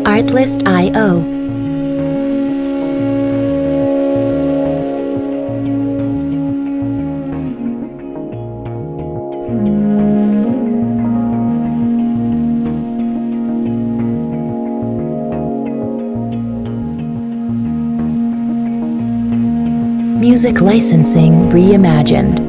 Artlist.io. Music licensing reimagined.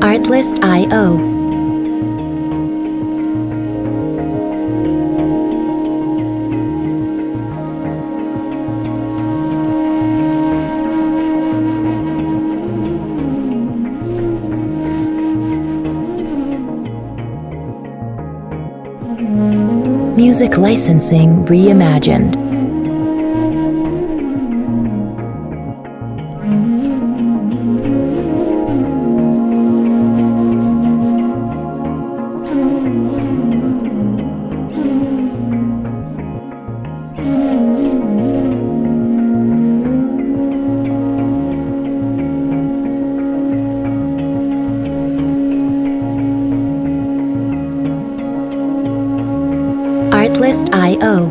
Artlist.io. Music licensing reimagined. Artlist.io.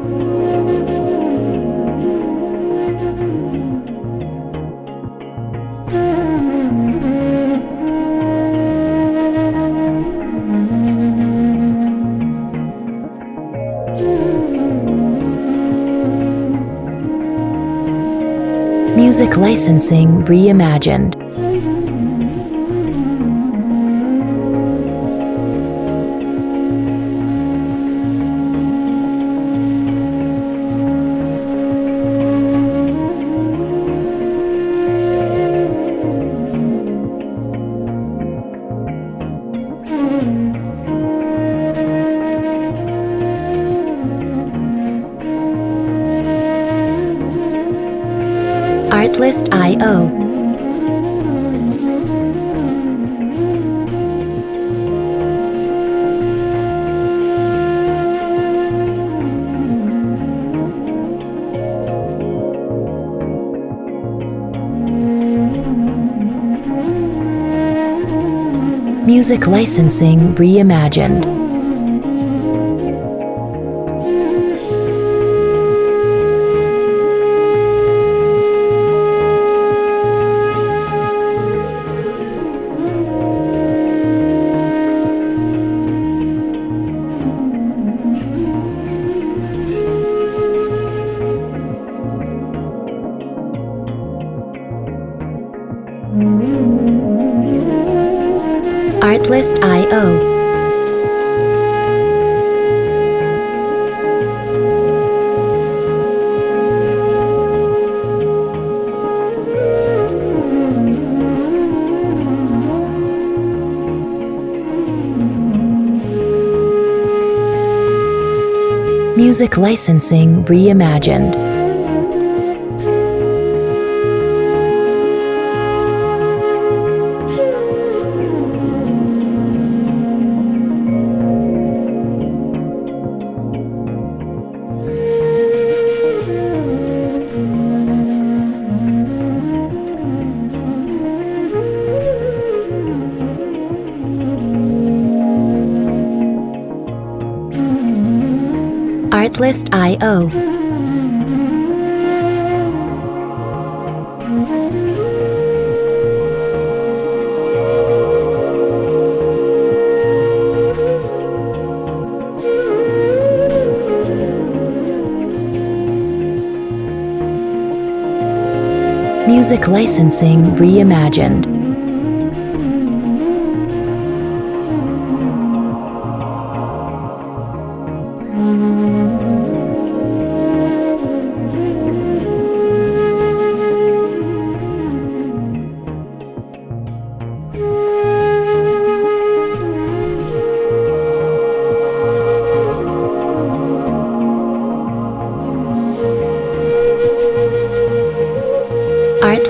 Music licensing reimagined. Artlist.io. Music licensing reimagined. Artlist.io. Music licensing reimagined. Artlist.io. Music licensing reimagined.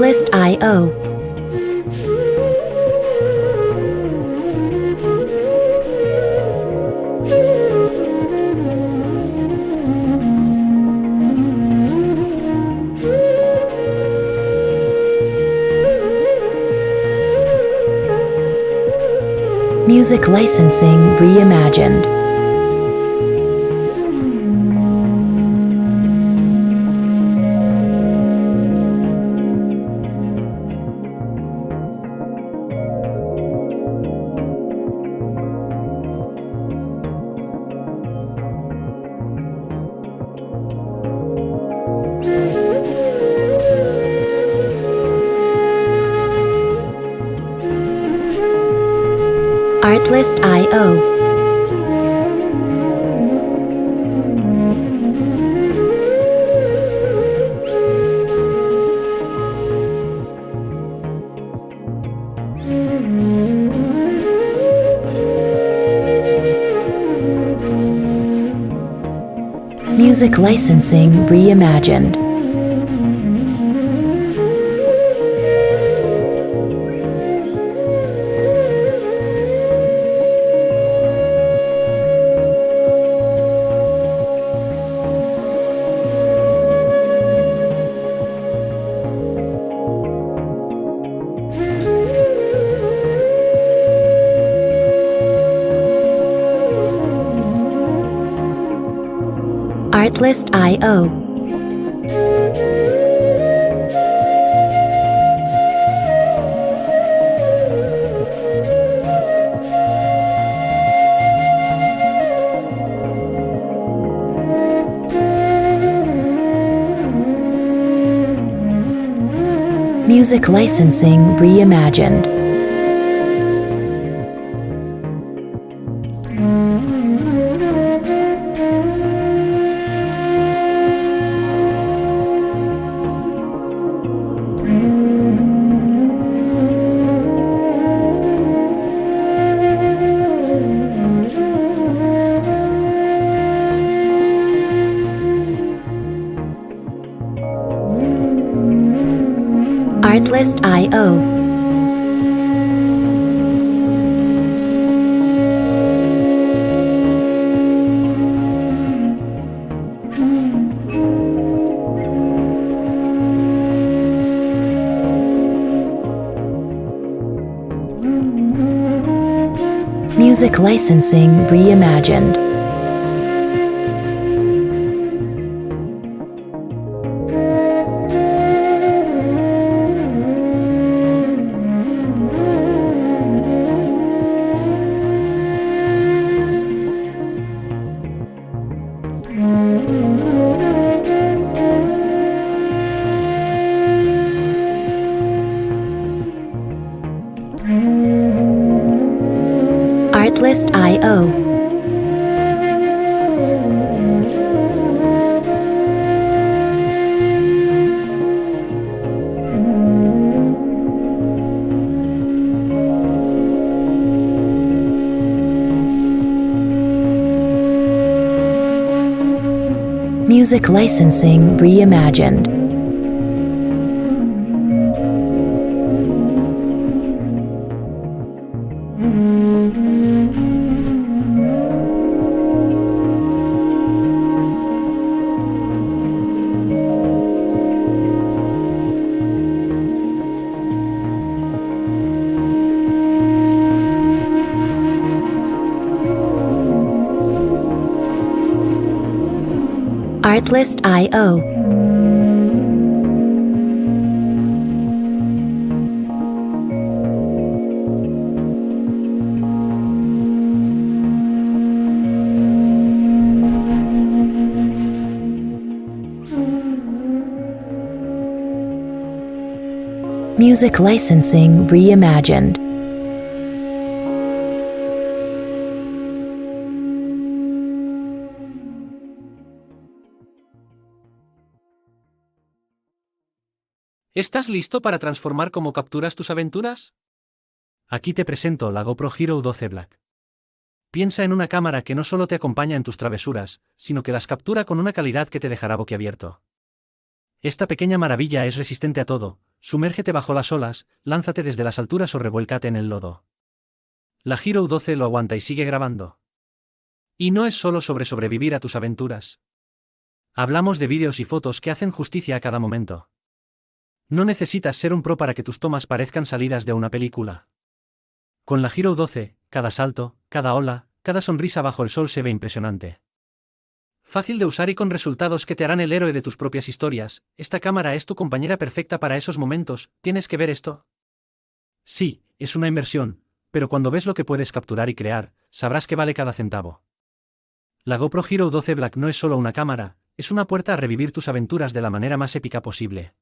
Artlist.io. Music licensing reimagined. Artlist.io. Music licensing reimagined. Artlist.io. Music licensing reimagined. Artlist.io. Music licensing reimagined. Artlist.io. Music licensing reimagined. Artlist.io. Music licensing reimagined. ¿Estás listo para transformar cómo capturas tus aventuras? Aquí te presento la GoPro HERO12 Black. Piensa en una cámara que no solo te acompaña en tus travesuras, sino que las captura con una calidad que te dejará boquiabierto. Esta pequeña maravilla es resistente a todo, Sumérgete bajo las olas, lánzate desde las alturas o revuélcate en el lodo. La HERO12 lo aguanta y sigue grabando. Y no es solo sobre sobrevivir a tus aventuras. Hablamos de vídeos y fotos que hacen justicia a cada momento. No necesitas ser un pro para que tus tomas parezcan salidas de una película. Con la HERO12, cada salto, cada ola, cada sonrisa bajo el sol se ve impresionante. Fácil de usar y con resultados que te harán el héroe de tus propias historias. Esta cámara es tu compañera perfecta para esos momentos. ¿Tienes que ver esto? Sí, es una inversión, pero cuando ves lo que puedes capturar y crear, sabrás que vale cada centavo. La GoPro HERO12 Black no es solo una cámara, es una puerta a revivir tus aventuras de la manera más épica posible.